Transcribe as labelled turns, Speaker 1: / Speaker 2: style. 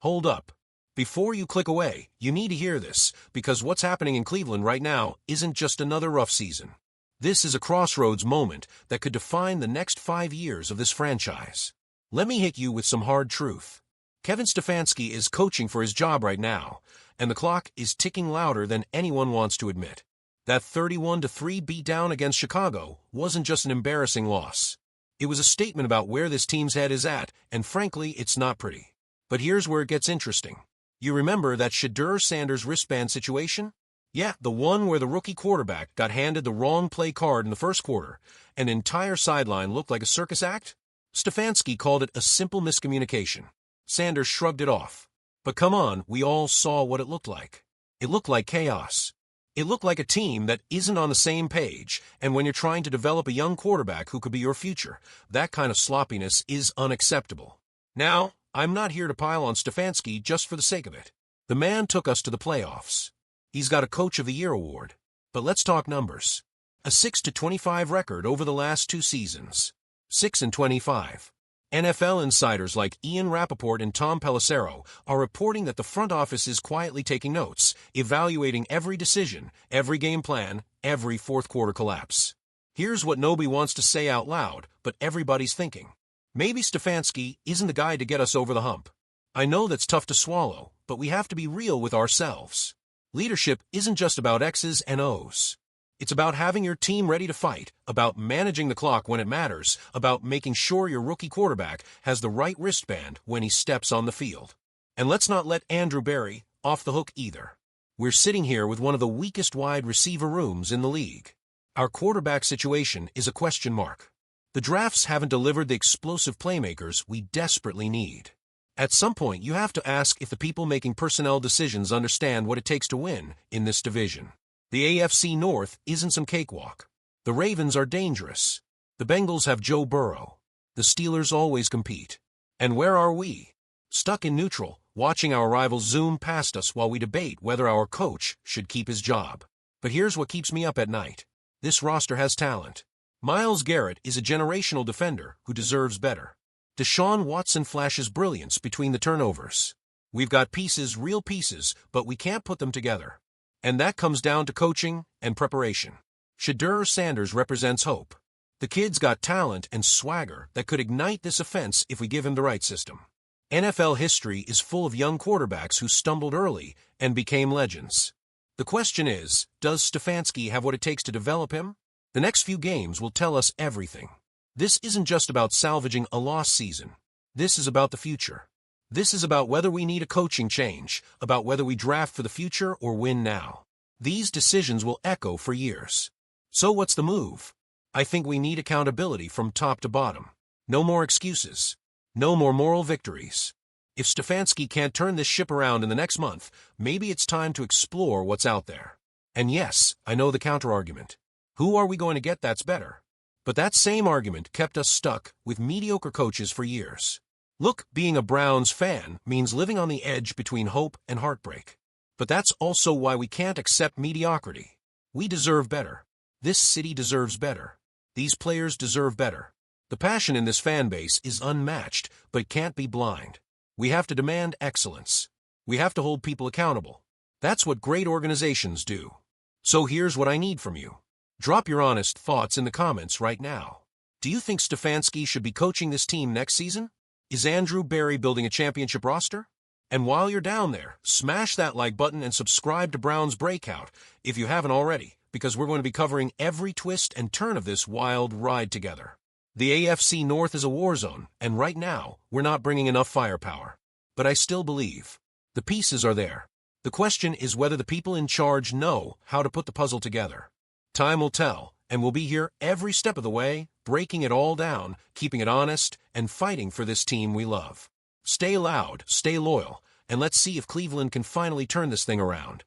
Speaker 1: Hold up. Before you click away, you need to hear this, because what's happening in Cleveland right now isn't just another rough season. This is a crossroads moment that could define the next 5 years of this franchise. Let me hit you with some hard truth. Kevin Stefanski is coaching for his job right now, and the clock is ticking louder than anyone wants to admit. That 31-3 beatdown against Chicago wasn't just an embarrassing loss. It was a statement about where this team's head is at, and frankly, it's not pretty. But here's where it gets interesting. You remember that Shedeur Sanders wristband situation? Yeah, the one where the rookie quarterback got handed the wrong play card in the first quarter, and the entire sideline looked like a circus act? Stefanski called it a simple miscommunication. Sanders shrugged it off. But come on, we all saw what it looked like. It looked like chaos. It looked like a team that isn't on the same page, and when you're trying to develop a young quarterback who could be your future, that kind of sloppiness is unacceptable. Now, I'm not here to pile on Stefanski just for the sake of it. The man took us to the playoffs. He's got a Coach of the Year award. But let's talk numbers. A 6-25 record over the last 2 seasons. 6-25. NFL insiders like Ian Rappaport and Tom Pelissero are reporting that the front office is quietly taking notes, evaluating every decision, every game plan, every fourth-quarter collapse. Here's what nobody wants to say out loud, but everybody's thinking. Maybe Stefanski isn't the guy to get us over the hump. I know that's tough to swallow, but we have to be real with ourselves. Leadership isn't just about X's and O's. It's about having your team ready to fight, about managing the clock when it matters, about making sure your rookie quarterback has the right wristband when he steps on the field. And let's not let Andrew Berry off the hook either. We're sitting here with one of the weakest wide receiver rooms in the league. Our quarterback situation is a question mark. The drafts haven't delivered the explosive playmakers we desperately need. At some point, you have to ask if the people making personnel decisions understand what it takes to win in this division. The AFC North isn't some cakewalk. The Ravens are dangerous. The Bengals have Joe Burrow. The Steelers always compete. And where are we? Stuck in neutral, watching our rivals zoom past us while we debate whether our coach should keep his job. But here's what keeps me up at night. This roster has talent. Myles Garrett is a generational defender who deserves better. Deshaun Watson flashes brilliance between the turnovers. We've got pieces, real pieces, but we can't put them together. And that comes down to coaching and preparation. Shedeur Sanders represents hope. The kid's got talent and swagger that could ignite this offense if we give him the right system. NFL history is full of young quarterbacks who stumbled early and became legends. The question is, does Stefanski have what it takes to develop him? The next few games will tell us everything. This isn't just about salvaging a lost season. This is about the future. This is about whether we need a coaching change, about whether we draft for the future or win now. These decisions will echo for years. So what's the move? I think we need accountability from top to bottom. No more excuses. No more moral victories. If Stefanski can't turn this ship around in the next month, maybe it's time to explore what's out there. And yes, I know the counterargument. Who are we going to get that's better? But that same argument kept us stuck with mediocre coaches for years. Look, being a Browns fan means living on the edge between hope and heartbreak. But that's also why we can't accept mediocrity. We deserve better. This city deserves better. These players deserve better. The passion in this fan base is unmatched, but can't be blind. We have to demand excellence. We have to hold people accountable. That's what great organizations do. So here's what I need from you. Drop your honest thoughts in the comments right now. Do you think Stefanski should be coaching this team next season? Is Andrew Berry building a championship roster? And while you're down there, smash that like button and subscribe to Browns Breakout if you haven't already, because we're going to be covering every twist and turn of this wild ride together. The AFC North is a war zone, and right now, we're not bringing enough firepower. But I still believe. The pieces are there. The question is whether the people in charge know how to put the puzzle together. Time will tell, and we'll be here every step of the way, breaking it all down, keeping it honest, and fighting for this team we love. Stay loud, stay loyal, and let's see if Cleveland can finally turn this thing around.